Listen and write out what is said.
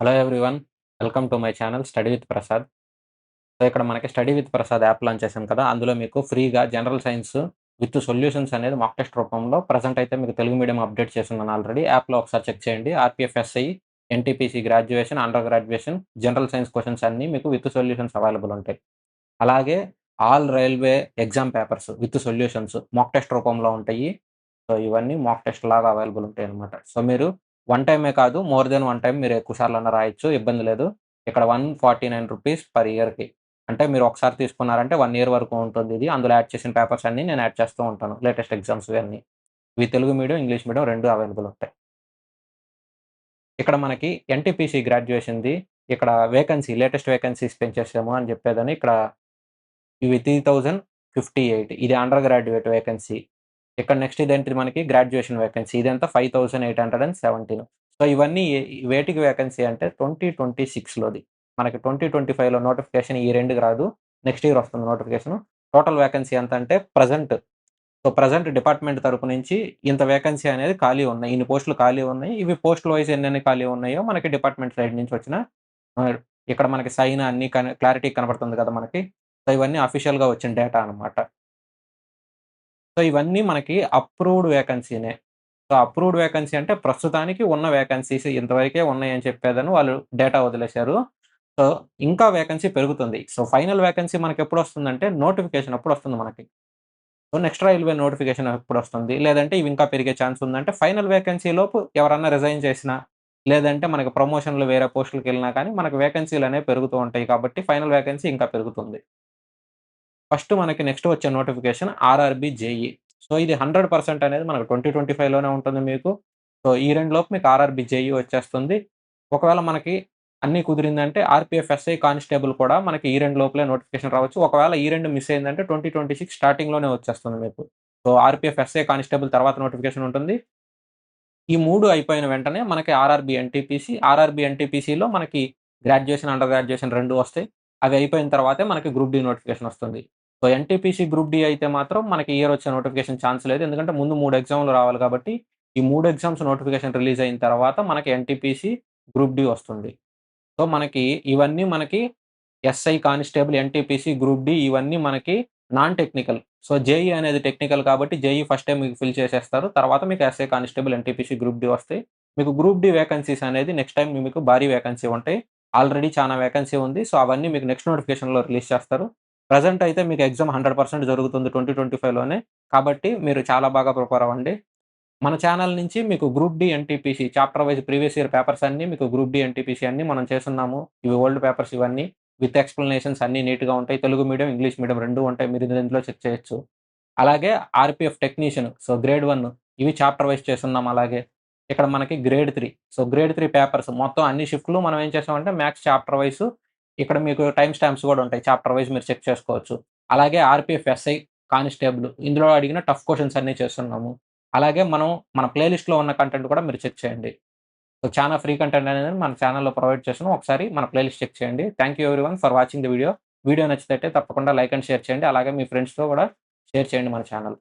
Hello everyone. Welcome to my channel study with Prasad. So, ఇక్కడ మనకి study with Prasad app launch చేశాం కదా! అందులో మీకు ఫ్రీగా జనరల్ సైన్స్ విత్ సొల్యూషన్స్ అనేది మాక్ టెస్ట్ రూపంలో ప్రెజెంట్ అయితే మీకు తెలుగు మీడియం అప్డేట్ చేసున్నాను ఆల్రెడీ. యాప్‌లో ఒకసారి చెక్ చేయండి. RPF-SI, NTPC graduation, under graduation, general science questions అన్నీ మీకు విత్ సొల్యూషన్స్ అవైలబుల్ ఉంటాయి. అలాగే all railway exam papers with solutions mock test రూపంలో ఉంటాయి. సో, ఇవన్నీ మాక్ టెస్ట్ లాగా అవైలబుల్ ఉంటాయన్నమాట. సో, మీరు వన్ టైమే కాదు, మోర్ దెన్ వన్ టైమ్ మీరు ఎక్కువ సార్లన్నా రాయొచ్చు. ఇబ్బంది లేదు. ఇక్కడ రూ. 149 పర్ ఇయర్‌కి. అంటే మీరు ఒకసారి తీసుకున్నారంటే 1 ఇయర్ వరకు ఉంటుందిది. అందులో యాడ్ చేసిన పేపర్స్ అన్నీ నేను యాడ్ చేస్తూ ఉంటాను. లేటెస్ట్ ఎగ్జామ్స్ ఇవన్నీ. ఇవి Telugu medium, English medium 2 available ఉంటాయి. ఇక్కడ మనకి ఎన్‌టీపీసీ గ్రాడ్యుయేషన్‌ది ఇక్కడ లేటెస్ట్ వేకెన్సీస్ పెంచేసాము అని చెప్పేదని ఇక్కడ ఇవి 3058 ఇది అండర్ గ్రాడ్యుయేట్ వేకెన్సీ. ఇక్కడ నెక్స్ట్ ఇదేంటిది మనకి గ్రాడ్యుయేషన్ వేకెన్సీ. ఇదంతా 5817. సో, ఇవన్నీ వేటికి వేకెన్సీ అంటే 2026లోది. మనకి 2025లో నోటిఫికేషన్ ఈ 2కి రాదు. నెక్స్ట్ ఇయర్ వస్తుంది నోటిఫికేషను. టోటల్ వేకెన్సీ ఎంత అంటే ప్రెజెంట్ డిపార్ట్‌మెంట్ తరపు నుంచి ఇంత వేకెన్సీ అనేది ఖాళీ ఉన్నాయి. ఇన్ని పోస్టులు ఖాళీ ఉన్నాయి. ఇవి పోస్టుల వైస్ ఎన్నెన్ని ఖాళీ ఉన్నాయో మనకి డిపార్ట్‌మెంట్ సైడ్ నుంచి వచ్చిన ఆహ్, ఇక్కడ మనకి సైన్ అన్నీ క్లారిటీ కనపడుతుంది కదా మనకి. సో, ఇవన్నీ అఫీషియల్‌గా వచ్చిన డేటా అనమాట. సో, ఇవన్నీ మనకి అప్రూవ్డ్ వేకెన్సీనే. సో, అప్రూవ్డ్ వేకెన్సీ అంటే ప్రస్తుతానికి ఉన్న వేకెన్సీస్ ఇంతవరకే ఉన్నాయని చెప్పేదని వాళ్ళు డేటా వదిలేశారు. సో, ఇంకా వేకెన్సీ పెరుగుతుంది. సో, ఫైనల్ వేకెన్సీ మనకెప్పుడొస్తుందంటే నోటిఫికేషన్ అప్పుడొస్తుంది మనకి. సో, నెక్స్ట్ రైల్వే నోటిఫికేషన్ ఎప్పుడొస్తుంది? లేదంటే ఇవి ఇంకా పెరిగే ఛాన్స్ ఉందంటే ఫైనల్ వేకెన్సీ లోపు ఎవరన్నా రిజైన్ చేసినా, లేదంటే మనకి ప్రమోషన్‌లు వేరే పోస్టులకెళ్ళినా కానీ మనకు వేకెన్సీలనేవి పెరుగుతూ ఉంటాయి కాబట్టి ఫైనల్ వేకెన్సీ ఇంకా పెరుగుతుంది. ఫస్ట్ మనకి నెక్స్ట్ వచ్చే నోటిఫికేషన్ ఆర్ఆర్‌బీ జేఈ. సో, ఇది 100% అనేది మనకు 2025లోనే ఉంటుంది మీకు. సో, ఈ 2 లోపు మీకు ఆర్ఆర్‌బీ జేఈ వచ్చేస్తుంది. ఒకవేళ మనకి అన్నీ కుదిరిందంటే ఆర్‌పీఎఫ్ ఎస్ఐ కానిస్టేబుల్ కూడా మనకి ఈ 2 లోపలే నోటిఫికేషన్ రావచ్చు. ఒకవేళ ఈ 2 మిస్ అయిందంటే 2026 స్టార్టింగ్‌లోనే వచ్చేస్తుంది మీకు. సో, ఆర్‌పీఎఫ్ ఎస్ఐ కానిస్టేబుల్ తర్వాత నోటిఫికేషన్ ఉంటుంది. ఈ 3 అయిపోయిన వెంటనే మనకి ఆర్ఆర్‌బీ ఎన్‌టీపీసీలో మనకి గ్రాడ్యుయేషన్, అండర్ గ్రాడ్యుయేషన్ 2 వస్తాయి. అవి అయిపోయిన తర్వాతే మనకి గ్రూప్ డి నోటిఫికేషన్ వస్తుంది. సో, ఎన్‌టీపీసీ గ్రూప్ డి అయితే మాత్రం మనకి ఈ ఇయర్ వచ్చే నోటిఫికేషన్ ఛాన్స్ లేదు. ఎందుకంటే ముందు 3 ఎగ్జామ్‌లు రావాలి కాబట్టి, ఈ 3 ఎగ్జామ్స్ నోటిఫికేషన్ రిలీజ్ అయిన తర్వాత మనకి ఎన్‌టీపీసీ గ్రూప్ డి వస్తుంది. సో, ఇవన్నీ మనకి SI constable, NTPC, group D ఇవన్నీ మనకి నాన్ టెక్నికల్. సో, జేఈ అనేది టెక్నికల్ కాబట్టి జేఈ ఫస్టే మీకు ఫిల్ చేసేస్తారు. తర్వాత మీకు SI constable, NTPC, group D వస్తాయి. మీకు గ్రూప్ డి వేకెన్సీస్ అనేది నెక్స్ట్ టైమ్ మీకు భారీ వేకెన్సీ ఉంటాయి. ఆల్రెడీ చానా వేకెన్సీ ఉంది. సో, అవన్నీ మీకు నెక్స్ట్ నోటిఫికేషన్‌లో రిలీజ్ చేస్తారు. ప్రెజెంట్ అయితే మీకు ఎగ్జామ్ 100% జరుగుతుంది 2025లోనే. కాబట్టి మీరు చాలా బాగా ప్రిపేర్ అవ్వండి. మన ఛానల్ నుంచి మీకు group D, NTPC chapter wise previous year papers అన్నీ మీకు గ్రూప్ డి, ఎన్‌టీపీసీ అన్నీ మనం చేసున్నాము. ఇవి ఓల్డ్ పేపర్స్ ఇవన్నీ. విత్ ఎక్స్‌ప్లనేషన్స్ అన్నీ నీట్‌గా ఉంటాయి. తెలుగు మీడియం, ఇంగ్లీష్ మీడియం 2 ఉంటాయి. మీరు ఇందులో చెక్ చేయొచ్చు. అలాగే ఆర్‌పీఎఫ్ టెక్నీషియన్ సో, గ్రేడ్ 1 ఇవి చాప్టర్ వైస్ చేసున్నాం అలాగే. ఇక్కడ మనకి గ్రేడ్ 3 సో, గ్రేడ్ 3 పేపర్స్ మొత్తం అన్ని షిఫ్ట్‌లు మనం ఏం చేసామంటే మ్యాథ్స్ చాప్టర్ వైస్ ఇక్కడ మీకు టైమ్ స్టాంప్స్ గూడా ఉంటాయి. చాప్టర్ వైస్ మీరు చెక్ చేసుకోవచ్చు. అలాగే ఆర్‌పీఎఫ్ ఎస్ఐ, కానిస్టేబుల్ ఇందులో అడిగిన టఫ్ క్వెషన్స్ అన్నీ చేస్తున్నాము. అలాగే మన ప్లే లిస్ట్‌లో ఉన్న కంటెంట్ కూడా మీరు చెక్ చేయండి. సో, చానా ఫ్రీ కంటెంట్ అనేది మన ఛానెల్‌లో ప్రొవైడ్ చేస్తున్నాం. ఒకసారి మన ప్లే లిస్ట్ చెక్ చేయండి. Thank you everyone for watching the video. Video నచ్చితే తప్పకుండా లైక్ అండ్ షేర్ చేయండి. అలాగే మీ ఫ్రెండ్స్‌తో కూడా షేర్ చేయండి మన ఛానెల్.